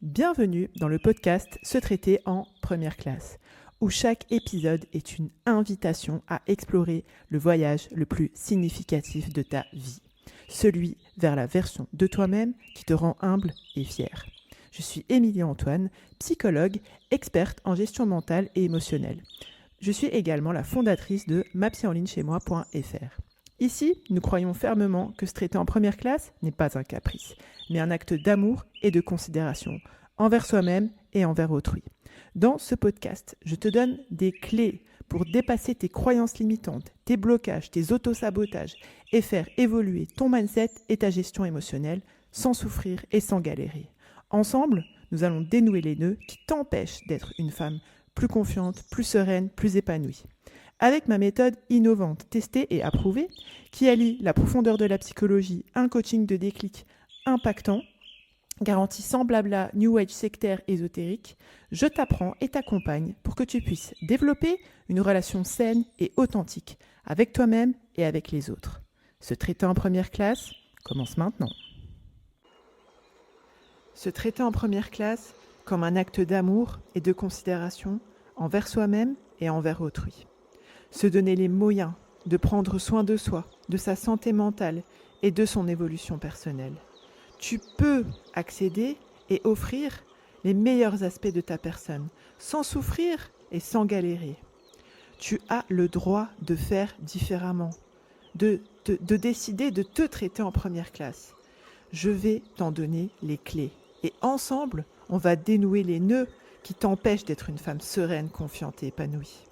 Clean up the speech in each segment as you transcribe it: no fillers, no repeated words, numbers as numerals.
Bienvenue dans le podcast Se traiter en première classe, où chaque épisode est une invitation à explorer le voyage le plus significatif de ta vie, celui vers la version de toi-même qui te rend humble et fier. Je suis Émilie Antoine, psychologue, experte en gestion mentale et émotionnelle. Je suis également la fondatrice de mapsyenlignechaismoi.fr. Ici, nous croyons fermement que se traiter en première classe n'est pas un caprice, mais un acte d'amour et de considération envers soi-même et envers autrui. Dans ce podcast, je te donne des clés pour dépasser tes croyances limitantes, tes blocages, tes autosabotages et faire évoluer ton mindset et ta gestion émotionnelle sans souffrir et sans galérer. Ensemble, nous allons dénouer les nœuds qui t'empêchent d'être une femme plus confiante, plus sereine, plus épanouie. Avec ma méthode innovante, testée et approuvée, qui allie la profondeur de la psychologie, un coaching de déclic impactant, garantie sans blabla, new age sectaire ésotérique, je t'apprends et t'accompagne pour que tu puisses développer une relation saine et authentique avec toi-même et avec les autres. Se traiter en première classe commence maintenant. Se traiter en première classe comme un acte d'amour et de considération envers soi-même et envers autrui. Se donner les moyens de prendre soin de soi, de sa santé mentale et de son évolution personnelle. Tu peux accéder et offrir les meilleurs aspects de ta personne, sans souffrir et sans galérer. Tu as le droit de faire différemment, de décider de te traiter en première classe. Je vais t'en donner les clés. Et ensemble, on va dénouer les nœuds qui t'empêchent d'être une femme sereine, confiante et épanouie.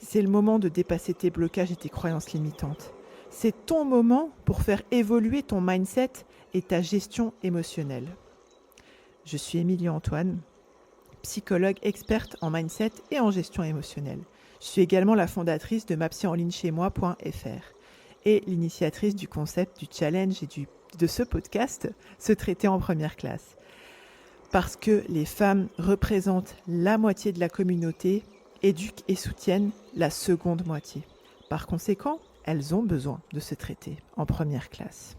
C'est le moment de dépasser tes blocages et tes croyances limitantes. C'est ton moment pour faire évoluer ton mindset et ta gestion émotionnelle. Je suis Émilie Antoine, psychologue experte en mindset et en gestion émotionnelle. Je suis également la fondatrice de mapsyenlignechaismoi.fr et l'initiatrice du concept du challenge et de ce podcast, Se traiter en première classe. Parce que les femmes représentent la moitié de la communauté, éduquent et soutiennent la seconde moitié. Par conséquent, elles ont besoin de se traiter en première classe.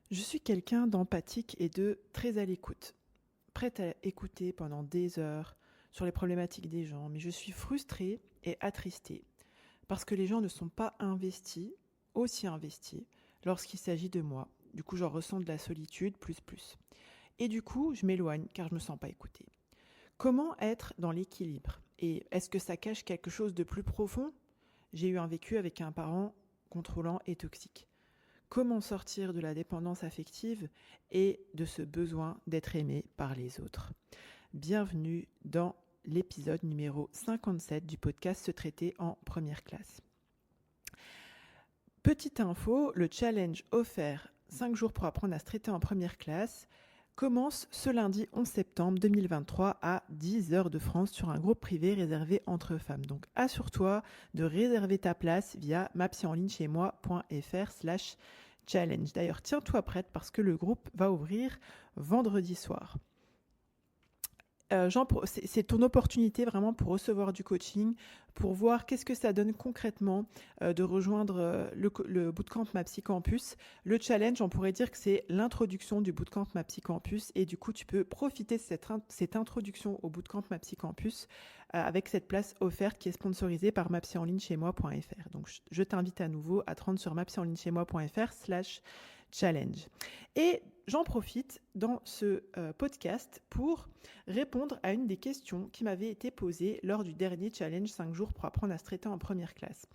Je suis quelqu'un d'empathique et de très à l'écoute, prête à écouter pendant des heures sur les problématiques des gens, mais je suis frustrée et attristée parce que les gens ne sont pas aussi investis lorsqu'il s'agit de moi. Du coup, j'en ressens de la solitude plus. Et du coup, je m'éloigne car je ne me sens pas écoutée. Comment être dans l'équilibre ? Et est-ce que ça cache quelque chose de plus profond ? J'ai eu un vécu avec un parent contrôlant et toxique. Comment sortir de la dépendance affective et de ce besoin d'être aimé par les autres ? Bienvenue dans l'épisode numéro 57 du podcast Se traiter en première classe. Petite info, le challenge offert 5 jours pour apprendre à se traiter en première classe commence ce lundi 11 septembre 2023 à 10 heures de France sur un groupe privé réservé entre femmes. Donc assure-toi de réserver ta place via mapsyenlignechaismoi.fr/challenge. D'ailleurs, tiens-toi prête parce que le groupe va ouvrir vendredi soir. C'est ton opportunité vraiment pour recevoir du coaching, pour voir qu'est-ce que ça donne concrètement de rejoindre le Bootcamp MaPsy Campus. Le challenge, on pourrait dire que c'est l'introduction du Bootcamp MaPsy Campus et du coup, tu peux profiter de cette introduction au Bootcamp MaPsy Campus avec cette place offerte qui est sponsorisée par mapsyenlignechaismoi.fr. Donc, je t'invite à nouveau à te rendre sur mapsyenlignechaismoi.fr/challenge. Et j'en profite dans ce podcast pour répondre à une des questions qui m'avait été posée lors du dernier challenge 5 jours pour apprendre à se traiter en première classe.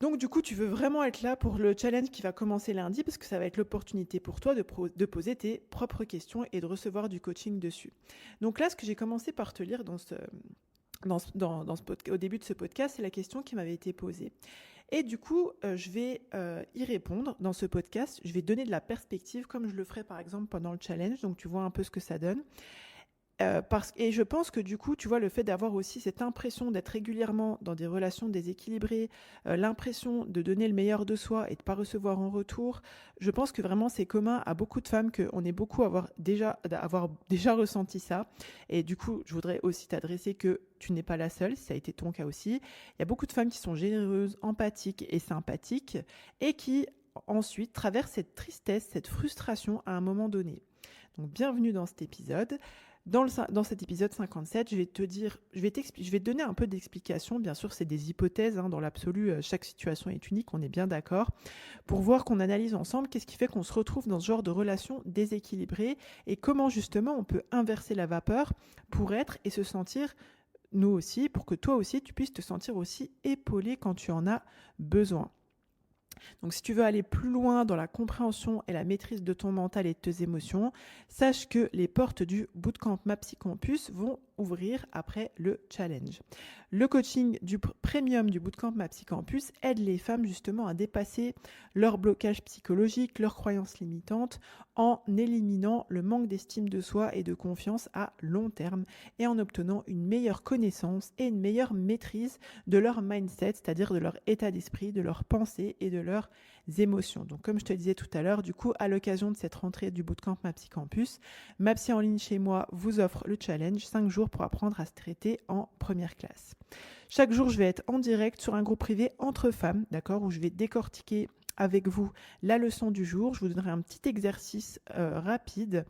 Donc du coup, tu veux vraiment être là pour le challenge qui va commencer lundi parce que ça va être l'opportunité pour toi de poser tes propres questions et de recevoir du coaching dessus. Donc là, ce que j'ai commencé par te lire au début de ce podcast, c'est la question qui m'avait été posée. Et du coup, je vais y répondre dans ce podcast. Je vais donner de la perspective comme je le ferai par exemple pendant le challenge. Donc, tu vois un peu ce que ça donne. Et je pense que du coup, tu vois, le fait d'avoir aussi cette impression d'être régulièrement dans des relations déséquilibrées, l'impression de donner le meilleur de soi et de ne pas recevoir en retour, je pense que vraiment c'est commun à beaucoup de femmes qu'on est beaucoup à avoir déjà ressenti ça. Et du coup, je voudrais aussi t'adresser que tu n'es pas la seule, ça a été ton cas aussi. Il y a beaucoup de femmes qui sont généreuses, empathiques et sympathiques et qui ensuite traversent cette tristesse, cette frustration à un moment donné. Donc bienvenue dans cet épisode. Dans cet épisode 57, je vais te donner un peu d'explication. Bien sûr, c'est des hypothèses. Dans l'absolu, chaque situation est unique, on est bien d'accord. Pour voir qu'on analyse ensemble qu'est-ce qui fait qu'on se retrouve dans ce genre de relation déséquilibrée et comment justement on peut inverser la vapeur pour être et se sentir, nous aussi, pour que toi aussi, tu puisses te sentir aussi épaulé quand tu en as besoin. Donc si tu veux aller plus loin dans la compréhension et la maîtrise de ton mental et de tes émotions, sache que les portes du Bootcamp MAPSY Campus vont ouvrir après le challenge. Le coaching du premium du Bootcamp MAPSY Campus aide les femmes justement à dépasser leurs blocages psychologiques, leurs croyances limitantes en éliminant le manque d'estime de soi et de confiance à long terme et en obtenant une meilleure connaissance et une meilleure maîtrise de leur mindset, c'est-à-dire de leur état d'esprit, de leurs pensées et de leurs émotions. Donc comme je te disais tout à l'heure, du coup, à l'occasion de cette rentrée du Bootcamp MAPSY Campus, MAPSY en ligne chez moi vous offre le challenge 5 jours pour apprendre à se traiter en première classe. Chaque jour, je vais être en direct sur un groupe privé entre femmes, d'accord, où je vais décortiquer avec vous la leçon du jour. Je vous donnerai un petit exercice rapide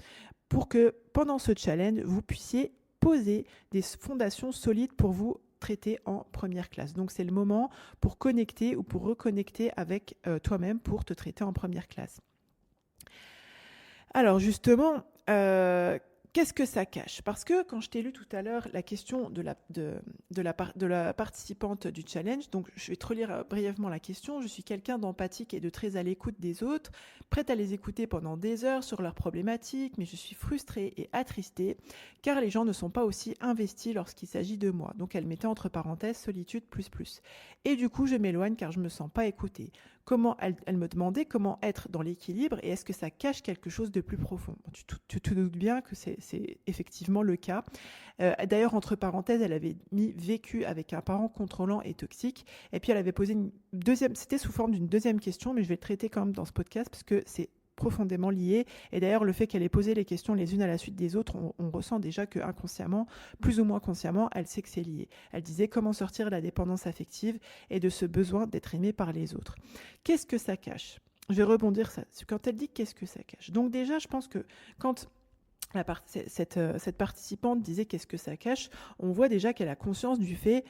pour que pendant ce challenge, vous puissiez poser des fondations solides pour vous traiter en première classe. Donc c'est le moment pour connecter ou pour reconnecter avec toi-même pour te traiter en première classe. Alors justement, qu'est-ce que ça cache ? Parce que quand je t'ai lu tout à l'heure la question de la participante du challenge, donc je vais te relire brièvement la question. Je suis quelqu'un d'empathique et de très à l'écoute des autres, prête à les écouter pendant des heures sur leurs problématiques, mais je suis frustrée et attristée car les gens ne sont pas aussi investis lorsqu'il s'agit de moi. Donc elle mettait entre parenthèses solitude plus. Et du coup je m'éloigne car je me sens pas écoutée. Elle me demandait comment être dans l'équilibre et est-ce que ça cache quelque chose de plus profond. Tu te doutes bien que c'est effectivement le cas. D'ailleurs, entre parenthèses, elle avait mis vécu avec un parent contrôlant et toxique. Et puis elle avait posé c'était sous forme d'une deuxième question, mais je vais le traiter quand même dans ce podcast parce que c'est profondément lié. Et d'ailleurs, le fait qu'elle ait posé les questions les unes à la suite des autres, on ressent déjà que inconsciemment, plus ou moins consciemment, elle sait que c'est lié. Elle disait comment sortir de la dépendance affective et de ce besoin d'être aimé par les autres. Qu'est-ce que ça cache ? Je vais rebondir ça. Quand elle dit qu'est-ce que ça cache ? Donc déjà, je pense que quand cette participante disait qu'est-ce que ça cache, on voit déjà qu'elle a conscience du fait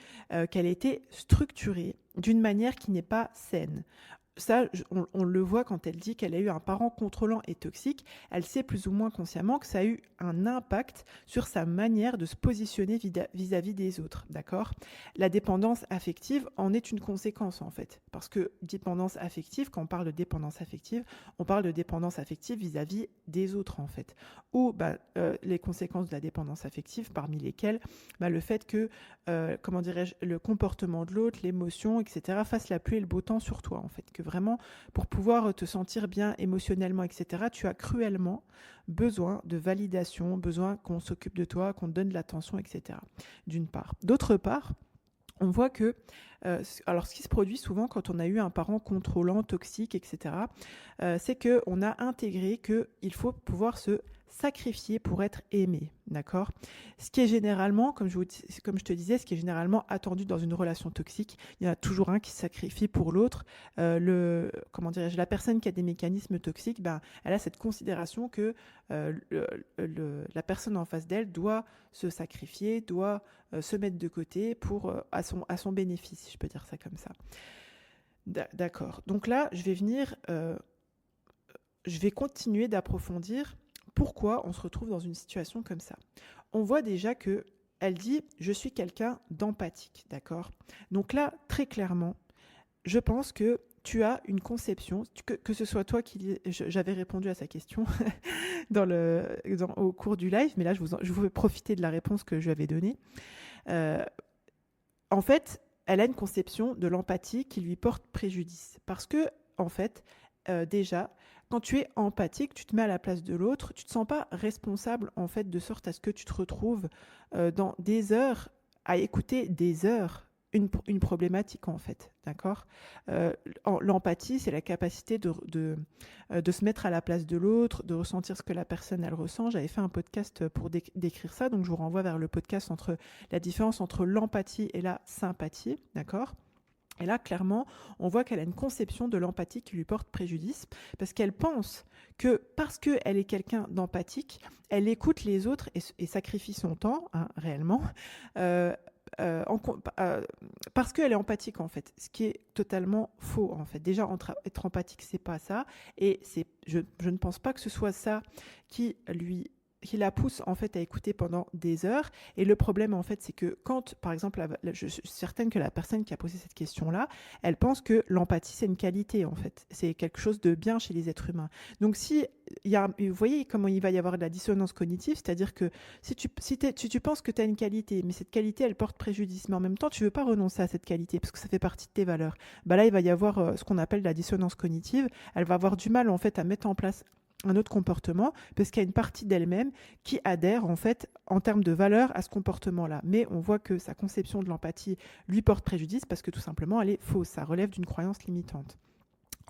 qu'elle a été structurée d'une manière qui n'est pas saine. Ça, on le voit quand elle dit qu'elle a eu un parent contrôlant et toxique. Elle sait plus ou moins consciemment que ça a eu un impact sur sa manière de se positionner vis-à-vis des autres, d'accord ? La dépendance affective en est une conséquence, en fait. Parce que dépendance affective, quand on parle de dépendance affective, on parle de dépendance affective vis-à-vis des autres, en fait. Ou les conséquences de la dépendance affective, parmi lesquelles le fait que, le comportement de l'autre, l'émotion, etc., fasse la pluie et le beau temps sur toi, en fait. Que vraiment, pour pouvoir te sentir bien émotionnellement, etc., tu as cruellement besoin de validation, besoin qu'on s'occupe de toi, qu'on te donne de l'attention, etc. D'une part. D'autre part, on voit que, alors ce qui se produit souvent quand on a eu un parent contrôlant, toxique, etc., c'est qu'on a intégré qu'il faut pouvoir se sacrifier pour être aimé, d'accord ? Ce qui est généralement, comme je te disais, ce qui est généralement attendu dans une relation toxique, il y en a toujours un qui se sacrifie pour l'autre. La personne qui a des mécanismes toxiques, elle a cette considération que la personne en face d'elle doit se sacrifier, doit se mettre de côté à son bénéfice, si je peux dire ça comme ça. D'accord. Donc là, je vais continuer d'approfondir pourquoi on se retrouve dans une situation comme ça. On voit déjà que elle dit « je suis quelqu'un d'empathique », d'accord ? Donc là, très clairement, je pense que tu as une conception, que ce soit toi j'avais répondu à sa question au cours du live, mais là, je veux profiter de la réponse que je lui avais donnée. En fait, elle a une conception de l'empathie qui lui porte préjudice. Parce que, en fait, déjà, quand tu es empathique, tu te mets à la place de l'autre, tu ne te sens pas responsable, en fait, de sorte à ce que tu te retrouves dans des heures, à écouter des heures, une problématique, en fait, d'accord ? L'empathie, c'est la capacité de se mettre à la place de l'autre, de ressentir ce que la personne, elle ressent. J'avais fait un podcast pour décrire ça, donc je vous renvoie vers le podcast la différence entre l'empathie et la sympathie, d'accord ? Et là, clairement, on voit qu'elle a une conception de l'empathie qui lui porte préjudice, parce qu'elle pense que parce qu'elle est quelqu'un d'empathique, elle écoute les autres et sacrifie son temps, hein, réellement, euh, parce qu'elle est empathique, en fait, ce qui est totalement faux, en fait. Déjà, être empathique, c'est pas ça, et je ne pense pas que ce soit ça qui la pousse en fait à écouter pendant des heures. Et le problème en fait, c'est que quand, par exemple, je suis certaine que la personne qui a posé cette question-là, elle pense que l'empathie c'est une qualité en fait, c'est quelque chose de bien chez les êtres humains. Donc si vous voyez comment il va y avoir de la dissonance cognitive, c'est-à-dire que si tu penses que tu as une qualité, mais cette qualité elle porte préjudice, mais en même temps tu veux pas renoncer à cette qualité parce que ça fait partie de tes valeurs, bah là il va y avoir ce qu'on appelle la dissonance cognitive. Elle va avoir du mal en fait à mettre en place un autre comportement, parce qu'il y a une partie d'elle-même qui adhère en fait en termes de valeur à ce comportement-là. Mais on voit que sa conception de l'empathie lui porte préjudice parce que tout simplement elle est fausse, ça relève d'une croyance limitante.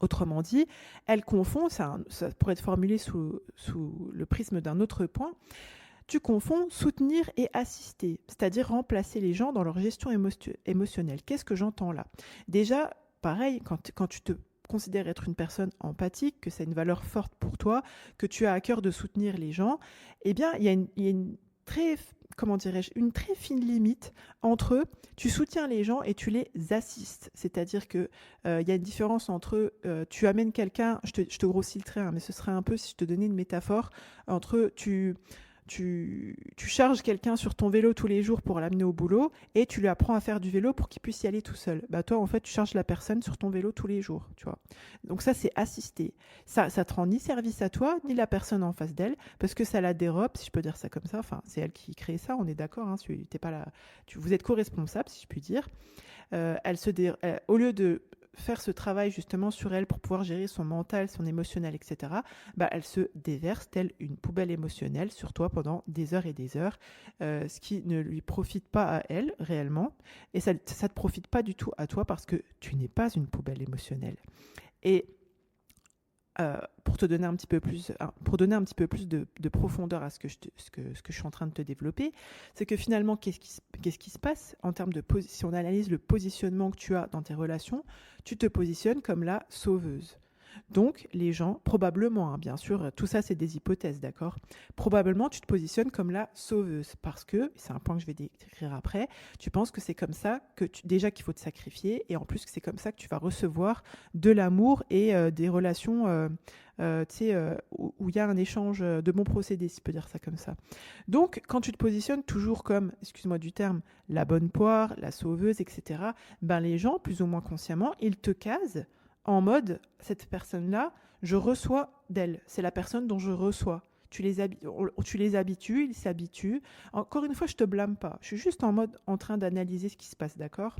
Autrement dit, elle confond, ça pourrait être formulé sous le prisme d'un autre point, tu confonds soutenir et assister, c'est-à-dire remplacer les gens dans leur gestion émotionnelle. Qu'est-ce que j'entends là? Déjà, pareil, quand tu te considères être une personne empathique, que c'est une valeur forte pour toi, que tu as à cœur de soutenir les gens, eh bien, il y a une très, comment dirais-je, une très fine limite entre tu soutiens les gens et tu les assistes. C'est-à-dire que il y a une différence entre tu amènes quelqu'un, je te grossis le trait, hein, mais ce serait un peu si je te donnais une métaphore entre tu charges quelqu'un sur ton vélo tous les jours pour l'amener au boulot et tu lui apprends à faire du vélo pour qu'il puisse y aller tout seul. Bah toi, en fait, tu charges la personne sur ton vélo tous les jours, tu vois. Donc ça, c'est assister. Ça te rend ni service à toi, ni la personne en face d'elle, parce que ça la dérobe, si je peux dire ça comme ça. Enfin, c'est elle qui crée ça, on est d'accord. Hein, t'es pas là. Vous êtes co-responsable, si je puis dire. Au lieu de faire ce travail justement sur elle pour pouvoir gérer son mental, son émotionnel, etc., bah, elle se déverse telle une poubelle émotionnelle sur toi pendant des heures et des heures, ce qui ne lui profite pas à elle réellement, et ça ne te profite pas du tout à toi parce que tu n'es pas une poubelle émotionnelle. Et pour donner un petit peu plus de profondeur à ce que je suis en train de te développer, c'est que finalement, qu'est-ce qui se passe en termes de si on analyse le positionnement que tu as dans tes relations, tu te positionnes comme la sauveuse. Donc, les gens, probablement, hein, bien sûr, tout ça c'est des hypothèses, d'accord? Probablement, tu te positionnes comme la sauveuse parce que, c'est un point que je vais décrire après, tu penses que c'est comme ça déjà qu'il faut te sacrifier et en plus que c'est comme ça que tu vas recevoir de l'amour et des relations où il y a un échange de bons procédés, si je peux dire ça comme ça. Donc, quand tu te positionnes toujours comme, excuse-moi du terme, la bonne poire, la sauveuse, etc., ben les gens, plus ou moins consciemment, ils te casent en mode, cette personne-là, je reçois d'elle. C'est la personne dont je reçois. Tu les habitues, ils s'habituent. Encore une fois, je te blâme pas. Je suis juste en train d'analyser ce qui se passe, d'accord?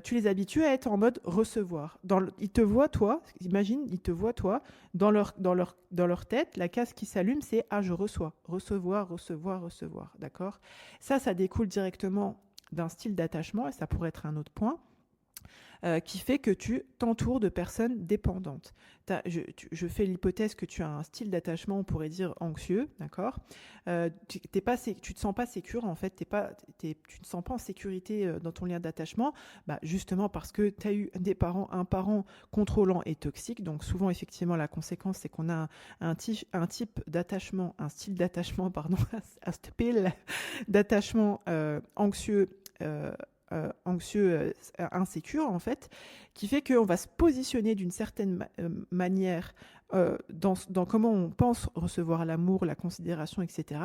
Tu les habitues à être en mode recevoir. Ils te voient, toi, imagine, ils te voient, toi, dans leur tête, la case qui s'allume, c'est « Ah, je reçois ». Recevoir, recevoir, recevoir, d'accord? Ça découle directement d'un style d'attachement, et ça pourrait être un autre point. Qui fait que tu t'entoures de personnes dépendantes. Je fais l'hypothèse que tu as un style d'attachement, on pourrait dire anxieux, d'accord? Tu te sens pas sécure, en fait, tu ne sens pas en sécurité dans ton lien d'attachement, bah, justement parce que tu as eu un parent contrôlant et toxique, donc souvent, effectivement, la conséquence, c'est qu'on a un type d'attachement, un style d'attachement, pardon, un style d'attachement anxieux, insécure en fait, qui fait qu'on va se positionner d'une certaine manière dans comment on pense recevoir l'amour, la considération, etc.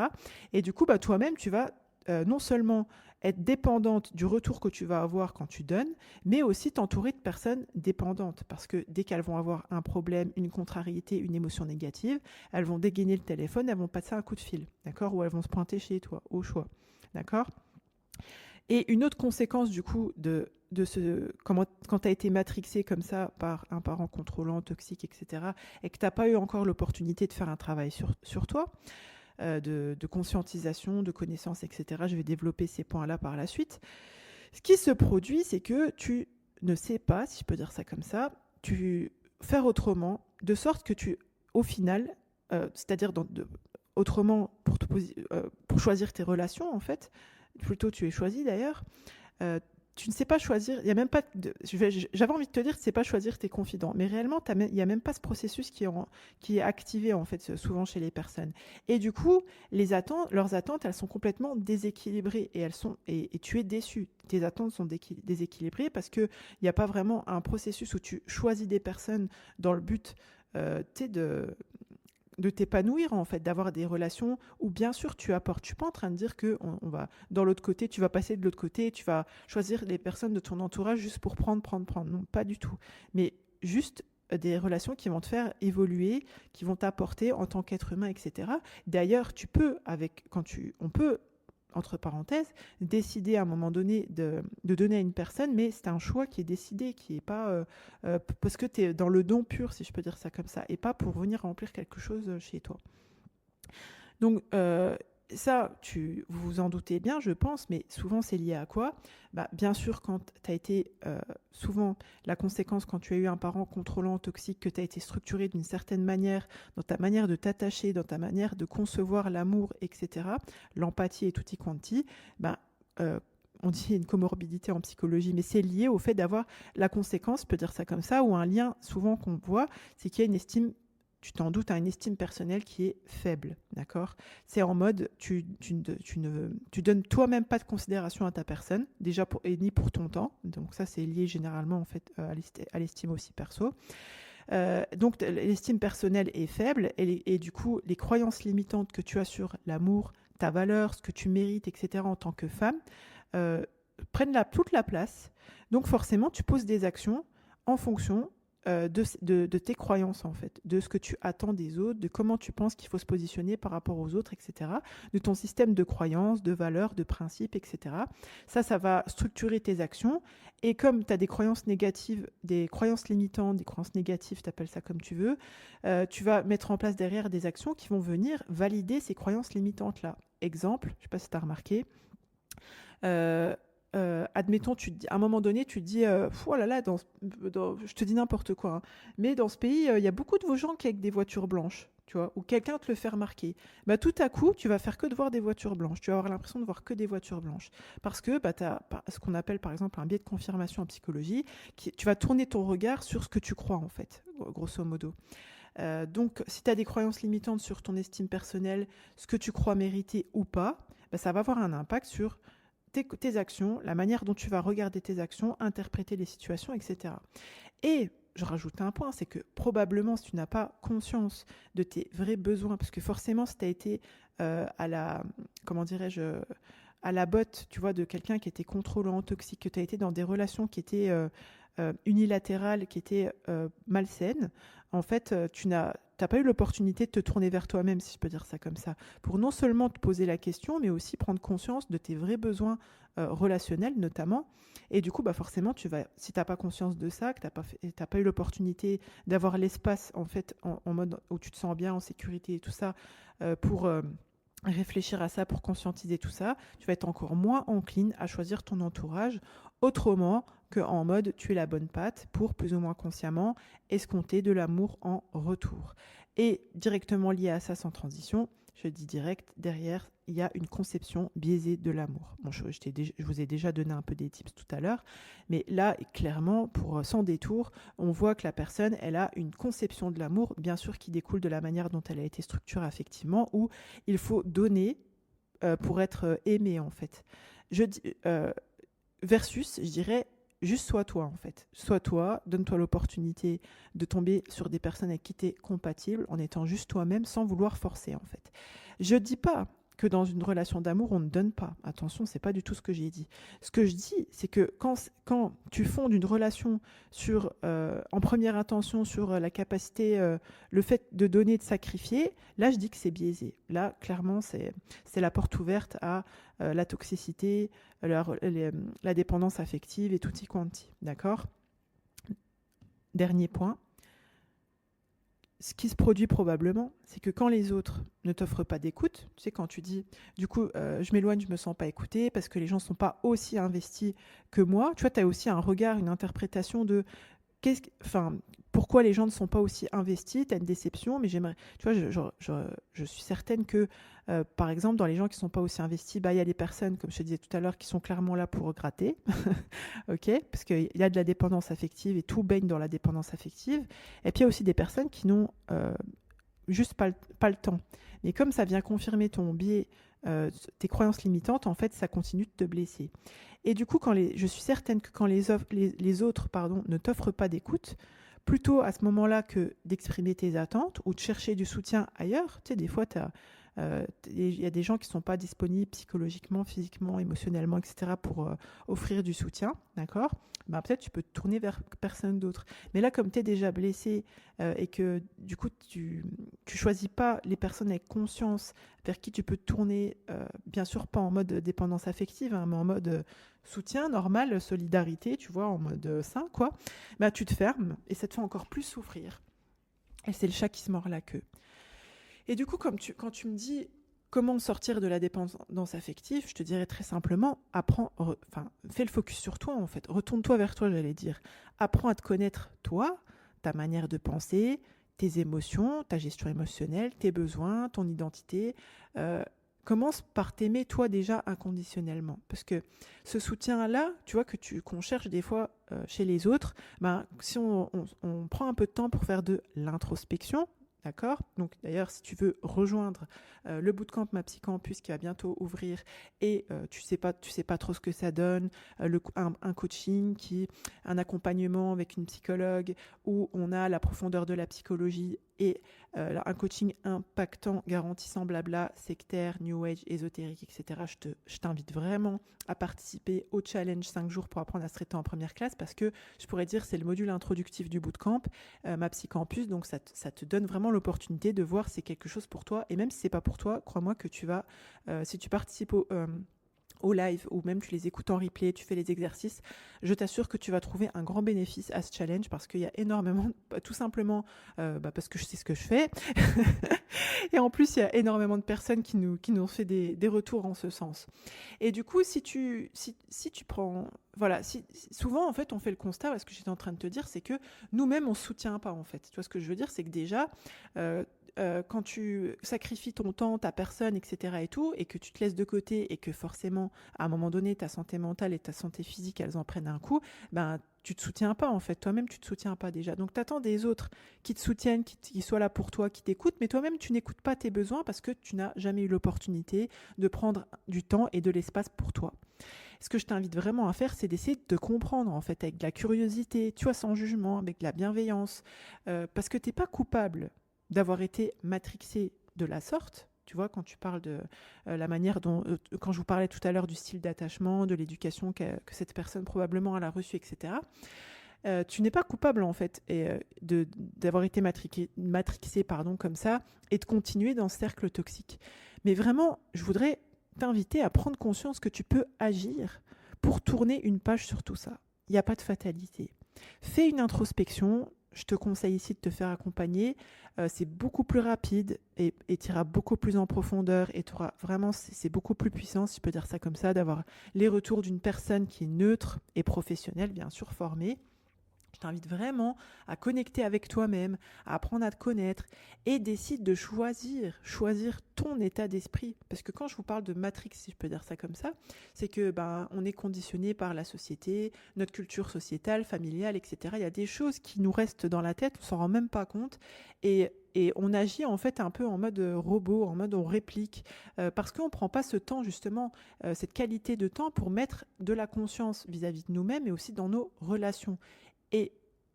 Et du coup, bah, toi-même, tu vas non seulement être dépendante du retour que tu vas avoir quand tu donnes, mais aussi t'entourer de personnes dépendantes, parce que dès qu'elles vont avoir un problème, une contrariété, une émotion négative, elles vont dégainer le téléphone, elles vont passer un coup de fil, d'accord, ou elles vont se pointer chez toi, au choix, d'accord? Et une autre conséquence du coup quand tu as été matrixé comme ça par un parent contrôlant, toxique, etc., et que tu n'as pas eu encore l'opportunité de faire un travail sur toi, de conscientisation, de connaissance, etc., je vais développer ces points-là par la suite. Ce qui se produit, c'est que tu ne sais pas, si je peux dire ça comme ça, faire autrement, de sorte que au final, c'est-à-dire autrement pour choisir tes relations en fait, plutôt tu es choisi d'ailleurs, tu ne sais pas choisir, il y a même pas j'avais envie de te dire, tu ne sais pas choisir tes confidents, mais réellement, il n'y a même pas ce processus qui est activé, en fait, souvent chez les personnes. Et du coup, leurs attentes, elles sont complètement déséquilibrées et tu es déçu. Tes attentes sont déséquilibrées parce qu'il n'y a pas vraiment un processus où tu choisis des personnes dans le but de t'épanouir, en fait, d'avoir des relations où bien sûr tu apportes. Je suis pas en train de dire que on va dans l'autre côté, tu vas passer de l'autre côté, tu vas choisir les personnes de ton entourage juste pour prendre. Non, pas du tout. Mais juste des relations qui vont te faire évoluer, qui vont t'apporter en tant qu'être humain, etc. D'ailleurs, on peut, entre parenthèses, décider à un moment donné de donner à une personne, mais c'est un choix qui est décidé, qui est pas parce que tu es dans le don pur, si je peux dire ça comme ça, et pas pour venir remplir quelque chose chez toi. Donc ça, vous vous en doutez bien, je pense, mais souvent c'est lié à quoi? Bien sûr, quand tu as été, souvent la conséquence, quand tu as eu un parent contrôlant, toxique, que tu as été structuré d'une certaine manière, dans ta manière de t'attacher, dans ta manière de concevoir l'amour, etc., l'empathie et tutti quanti, on dit une comorbidité en psychologie, mais c'est lié au fait d'avoir la conséquence, je peux dire ça comme ça, ou un lien souvent qu'on voit, c'est qu'il y a une estime, tu t'en doutes, une estime personnelle qui est faible, d'accord? C'est en mode, tu donnes toi-même pas de considération à ta personne, déjà ni pour ton temps, donc ça c'est lié généralement en fait à l'estime aussi perso. Donc l'estime personnelle est faible et du coup les croyances limitantes que tu as sur l'amour, ta valeur, ce que tu mérites, etc. en tant que femme, prennent toute la place. Donc forcément, tu poses des actions en fonction de tes croyances, en fait, de ce que tu attends des autres, de comment tu penses qu'il faut se positionner par rapport aux autres, etc., de ton système de croyances, de valeurs, de principes, etc. Ça va structurer tes actions. Et comme tu as des croyances négatives, des croyances limitantes, des croyances négatives, tu appelles ça comme tu veux, tu vas mettre en place derrière des actions qui vont venir valider ces croyances limitantes-là. Exemple, je ne sais pas si tu as remarqué, admettons, à un moment donné, tu te dis, oh là là, je te dis n'importe quoi, hein, mais dans ce pays, il y a beaucoup de gens qui ont des voitures blanches, tu vois, ou quelqu'un te le fait remarquer. Tout à coup, tu vas faire que de voir des voitures blanches. Tu vas avoir l'impression de voir que des voitures blanches. Parce que tu as ce qu'on appelle, par exemple, un biais de confirmation en psychologie, tu vas tourner ton regard sur ce que tu crois, en fait, grosso modo. Donc, si tu as des croyances limitantes sur ton estime personnelle, ce que tu crois mériter ou pas, ça va avoir un impact sur tes actions, la manière dont tu vas regarder tes actions, interpréter les situations, etc. Et je rajoute un point, c'est que probablement si tu n'as pas conscience de tes vrais besoins, parce que forcément si tu as été à la botte, tu vois, de quelqu'un qui était contrôlant, toxique, que tu as été dans des relations qui étaient unilatérales, qui étaient malsaines, en fait, tu n'as pas eu l'opportunité de te tourner vers toi-même, si je peux dire ça comme ça, pour non seulement te poser la question, mais aussi prendre conscience de tes vrais besoins relationnels notamment. Et du coup, forcément, si tu n'as pas conscience de ça, que tu n'as pas eu l'opportunité d'avoir l'espace en fait en mode où tu te sens bien, en sécurité et tout ça, pour réfléchir à ça, pour conscientiser tout ça, tu vas être encore moins encline à choisir ton entourage autrement qu'en mode tu es la bonne patte pour plus ou moins consciemment escompter de l'amour en retour. Et directement lié à ça sans transition, je dis direct, derrière, il y a une conception biaisée de l'amour. Bon, je vous ai déjà donné un peu des tips tout à l'heure, mais là, clairement, sans détour, on voit que la personne, elle a une conception de l'amour, bien sûr, qui découle de la manière dont elle a été structurée affectivement, où il faut donner pour être aimé, en fait. Versus, je dirais, juste sois toi, en fait. Sois toi, donne-toi l'opportunité de tomber sur des personnes avec qui tu es compatible en étant juste toi-même sans vouloir forcer, en fait. Je dis pas que dans une relation d'amour, on ne donne pas. Attention, c'est pas du tout ce que j'ai dit. Ce que je dis, c'est que quand tu fondes une relation en première intention sur la capacité, le fait de donner, de sacrifier, là, je dis que c'est biaisé. Là, clairement, c'est la porte ouverte à la toxicité, la dépendance affective et tutti quanti. D'accord ? Dernier point. Ce qui se produit probablement, c'est que quand les autres ne t'offrent pas d'écoute, tu sais, quand tu dis, du coup, je m'éloigne, je me sens pas écoutée parce que les gens sont pas aussi investis que moi, tu vois, tu as aussi un regard, une interprétation de enfin, pourquoi les gens ne sont pas aussi investis? Tu as une déception, mais j'aimerais, tu vois, je suis certaine que, par exemple, dans les gens qui ne sont pas aussi investis, bah, il y a des personnes, comme je te disais tout à l'heure, qui sont clairement là pour gratter, ok? Parce qu'il y a de la dépendance affective et tout baigne dans la dépendance affective. Et puis il y a aussi des personnes qui n'ont juste pas le temps. Mais comme ça vient confirmer ton biais, tes croyances limitantes, en fait, ça continue de te blesser. Et du coup, je suis certaine que quand les autres ne t'offrent pas d'écoute, plutôt à ce moment-là que d'exprimer tes attentes ou de chercher du soutien ailleurs, tu sais, des fois, il y a des gens qui ne sont pas disponibles psychologiquement, physiquement, émotionnellement, etc. pour offrir du soutien, d'accord? Ben, peut-être tu peux te tourner vers personne d'autre. Mais là, comme tu es déjà blessé et que du coup, tu choisis pas les personnes avec conscience vers qui tu peux te tourner, bien sûr pas en mode dépendance affective, hein, mais en mode soutien normal, solidarité, tu vois, en mode sain, quoi, bah, tu te fermes et ça te fait encore plus souffrir. Et c'est le chat qui se mord la queue. Et du coup, quand tu me dis comment sortir de la dépendance affective, je te dirais très simplement, fais le focus sur toi en fait. Retourne-toi vers toi, j'allais dire. Apprends à te connaître toi, ta manière de penser, tes émotions, ta gestion émotionnelle, tes besoins, ton identité. Commence par t'aimer toi déjà inconditionnellement. Parce que ce soutien-là, tu vois, qu'on cherche des fois chez les autres, ben, si on prend un peu de temps pour faire de l'introspection, d'accord? Donc d'ailleurs, si tu veux rejoindre le bootcamp Ma Psy Campus qui va bientôt ouvrir et tu sais pas trop ce que ça donne, un coaching, un accompagnement avec une psychologue où on a la profondeur de la psychologie et un coaching impactant, garantissant blabla, sectaire, new age, ésotérique, etc. Je t'invite vraiment à participer au challenge 5 jours pour apprendre à se traiter en première classe parce que je pourrais dire c'est le module introductif du bootcamp, Ma Psy Campus, donc ça te donne vraiment l'opportunité de voir si c'est quelque chose pour toi et même si c'est pas pour toi, crois-moi que tu vas, si tu participes au live ou même tu les écoutes en replay, tu fais les exercices, je t'assure que tu vas trouver un grand bénéfice à ce challenge parce qu'il y a énormément, tout simplement parce que je sais ce que je fais et en plus il y a énormément de personnes qui nous ont fait des retours en ce sens. Et du coup, si tu prends, voilà, souvent en fait on fait le constat, ce que j'étais en train de te dire, c'est que nous-mêmes on se soutient pas en fait. Tu vois ce que je veux dire, c'est que déjà quand tu sacrifies ton temps, ta personne, etc. et tout, et que tu te laisses de côté et que forcément à un moment donné ta santé mentale et ta santé physique elles en prennent un coup, ben tu te soutiens pas en fait, toi-même tu te soutiens pas déjà. Donc tu attends des autres qui te soutiennent, qui soient là pour toi, qui t'écoutent, mais toi-même tu n'écoutes pas tes besoins parce que tu n'as jamais eu l'opportunité de prendre du temps et de l'espace pour toi. Ce que je t'invite vraiment à faire, c'est d'essayer de te comprendre en fait avec de la curiosité, tu vois, sans jugement, avec de la bienveillance, parce que t'es pas coupable d'avoir été matrixé de la sorte. Tu vois, quand tu parles de la manière dont, quand je vous parlais tout à l'heure du style d'attachement, de l'éducation que cette personne probablement elle a reçue, etc. Tu n'es pas coupable en fait d'avoir été matrixé comme ça et de continuer dans ce cercle toxique. Mais vraiment, je voudrais t'inviter à prendre conscience que tu peux agir pour tourner une page sur tout ça. Il n'y a pas de fatalité. Fais une introspection. Je te conseille ici de te faire accompagner. C'est beaucoup plus rapide et tu iras beaucoup plus en profondeur et vraiment, c'est beaucoup plus puissant, si je peux dire ça comme ça, d'avoir les retours d'une personne qui est neutre et professionnelle, bien sûr, formée. Je t'invite vraiment à connecter avec toi-même, à apprendre à te connaître et décide de choisir ton état d'esprit. Parce que quand je vous parle de matrix, si je peux dire ça comme ça, c'est que on est conditionné par la société, notre culture sociétale, familiale, etc. Il y a des choses qui nous restent dans la tête, on s'en rend même pas compte et on agit en fait un peu en mode robot, en mode on réplique, parce qu'on ne prend pas ce temps justement, cette qualité de temps pour mettre de la conscience vis-à-vis de nous-mêmes et aussi dans nos relations. Et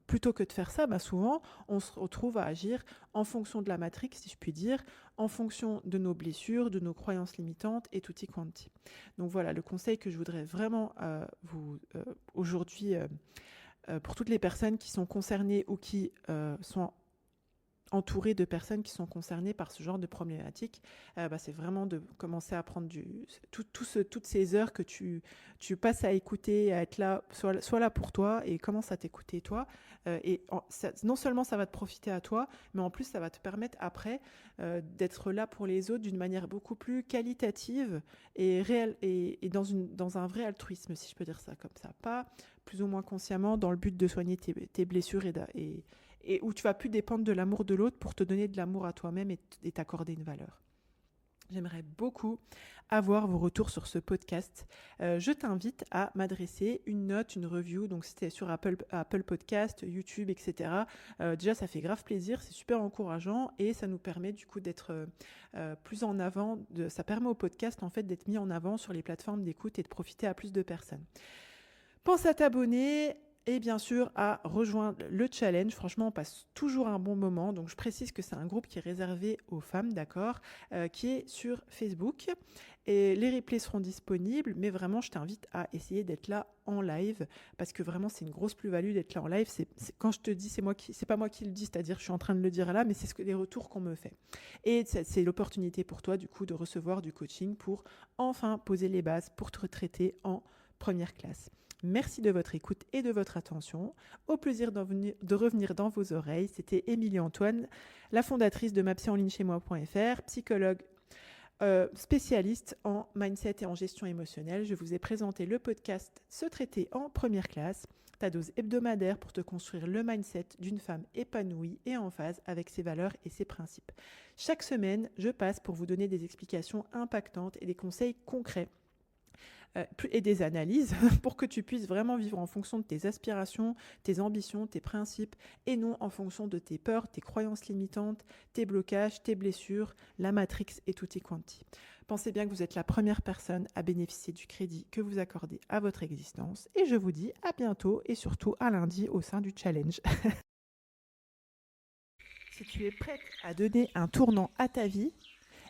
plutôt que de faire ça, souvent, on se retrouve à agir en fonction de la matrix, si je puis dire, en fonction de nos blessures, de nos croyances limitantes et tutti quanti. Donc voilà, le conseil que je voudrais vraiment vous aujourd'hui, pour toutes les personnes qui sont concernées ou qui sont entouré de personnes qui sont concernées par ce genre de problématique, c'est vraiment de commencer à prendre toutes ces heures que tu passes à écouter, à être là, soit là pour toi et commence à t'écouter toi. Non seulement ça va te profiter à toi, mais en plus ça va te permettre après d'être là pour les autres d'une manière beaucoup plus qualitative et réelle et dans un vrai altruisme, si je peux dire ça comme ça. plus ou moins consciemment, dans le but de soigner tes blessures et où tu vas plus dépendre de l'amour de l'autre pour te donner de l'amour à toi-même et t'accorder une valeur. J'aimerais beaucoup avoir vos retours sur ce podcast. Je t'invite à m'adresser une note, une review. Donc, c'était sur Apple Podcast, YouTube, etc. Déjà, ça fait grave plaisir. C'est super encourageant et ça nous permet du coup d'être plus en avant. Ça permet au podcast en fait d'être mis en avant sur les plateformes d'écoute et de profiter à plus de personnes. Pense à t'abonner. Et bien sûr, à rejoindre le challenge. Franchement, on passe toujours un bon moment. Donc, je précise que c'est un groupe qui est réservé aux femmes, d'accord, qui est sur Facebook. Et les replays seront disponibles. Mais vraiment, je t'invite à essayer d'être là en live parce que vraiment, c'est une grosse plus-value d'être là en live. Quand je te dis, c'est pas moi qui le dis, c'est-à-dire je suis en train de le dire là, mais c'est les retours qu'on me fait. Et c'est l'opportunité pour toi, du coup, de recevoir du coaching pour enfin poser les bases pour te retraiter en première classe. Merci de votre écoute et de votre attention. Au plaisir de revenir dans vos oreilles. C'était Émilie Antoine, la fondatrice de mapsyenlignechaismoi.fr, psychologue spécialiste en mindset et en gestion émotionnelle. Je vous ai présenté le podcast Se traiter en première classe, ta dose hebdomadaire pour te construire le mindset d'une femme épanouie et en phase avec ses valeurs et ses principes. Chaque semaine, je passe pour vous donner des explications impactantes et des conseils concrets et des analyses pour que tu puisses vraiment vivre en fonction de tes aspirations, tes ambitions, tes principes et non en fonction de tes peurs, tes croyances limitantes, tes blocages, tes blessures, la matrix et tutti quanti. Pensez bien que vous êtes la première personne à bénéficier du crédit que vous accordez à votre existence et je vous dis à bientôt et surtout à lundi au sein du challenge. Si tu es prête à donner un tournant à ta vie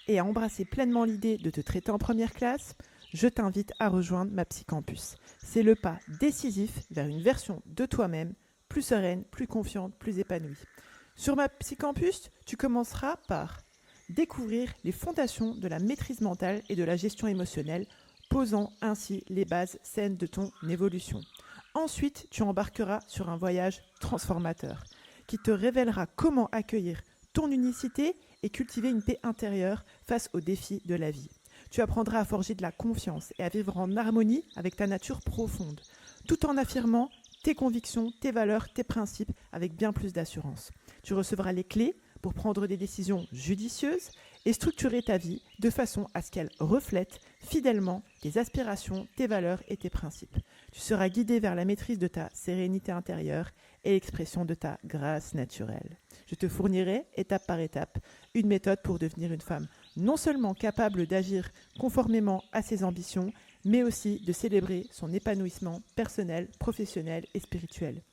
et à embrasser pleinement l'idée de te traiter en première classe, je t'invite à rejoindre ma Psycampus. C'est le pas décisif vers une version de toi-même plus sereine, plus confiante, plus épanouie. Sur ma Psycampus, tu commenceras par découvrir les fondations de la maîtrise mentale et de la gestion émotionnelle, posant ainsi les bases saines de ton évolution. Ensuite, tu embarqueras sur un voyage transformateur qui te révélera comment accueillir ton unicité et cultiver une paix intérieure face aux défis de la vie. Tu apprendras à forger de la confiance et à vivre en harmonie avec ta nature profonde, tout en affirmant tes convictions, tes valeurs, tes principes avec bien plus d'assurance. Tu recevras les clés pour prendre des décisions judicieuses et structurer ta vie de façon à ce qu'elle reflète fidèlement tes aspirations, tes valeurs et tes principes. Tu seras guidé vers la maîtrise de ta sérénité intérieure et l'expression de ta grâce naturelle. Je te fournirai, étape par étape, une méthode pour devenir une femme non seulement capable d'agir conformément à ses ambitions, mais aussi de célébrer son épanouissement personnel, professionnel et spirituel.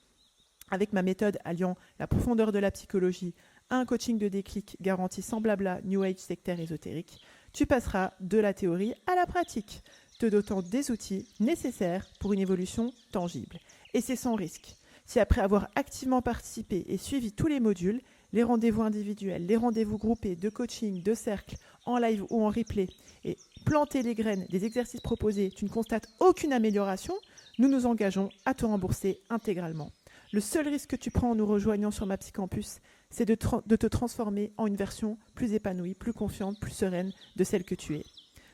Avec ma méthode alliant la profondeur de la psychologie à un coaching de déclic garanti sans blabla, New Age sectaire ésotérique, tu passeras de la théorie à la pratique, te dotant des outils nécessaires pour une évolution tangible. Et c'est sans risque. Si après avoir activement participé et suivi tous les modules, les rendez-vous individuels, les rendez-vous groupés de coaching, de cercle, en live ou en replay, et planter les graines des exercices proposés, tu ne constates aucune amélioration, nous nous engageons à te rembourser intégralement. Le seul risque que tu prends en nous rejoignant sur ma Psycampus, c'est de te transformer en une version plus épanouie, plus confiante, plus sereine de celle que tu es.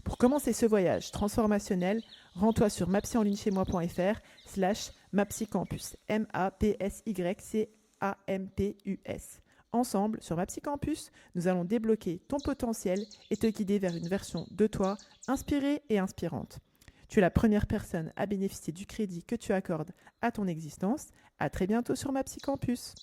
Pour commencer ce voyage transformationnel, rends-toi sur mapsyenlignechaismoi.fr/mapsycampus. MAPSYCAMPUS. Ensemble, sur ma Psycampus, nous allons débloquer ton potentiel et te guider vers une version de toi inspirée et inspirante. Tu es la première personne à bénéficier du crédit que tu accordes à ton existence. À très bientôt sur ma Psycampus.